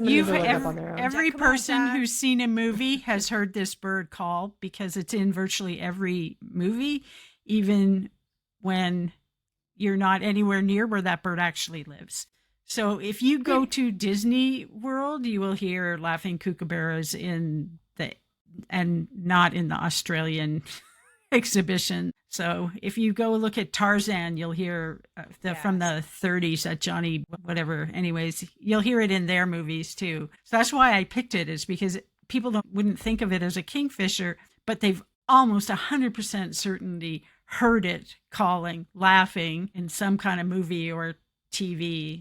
Somebody needs to look up on their own. Every Come on, person Jack. who's seen a movie has heard this bird call because it's in virtually every movie, even when you're not anywhere near where that bird actually lives. So if you go to Disney World, you will hear laughing kookaburras and not in the Australian exhibition. So if you go look at Tarzan, you'll hear from the 30s at Johnny whatever. Anyways, you'll hear it in their movies too. So that's why I picked it, is because people wouldn't think of it as a kingfisher, but they've almost 100% certainty heard it calling, laughing in some kind of movie or TV.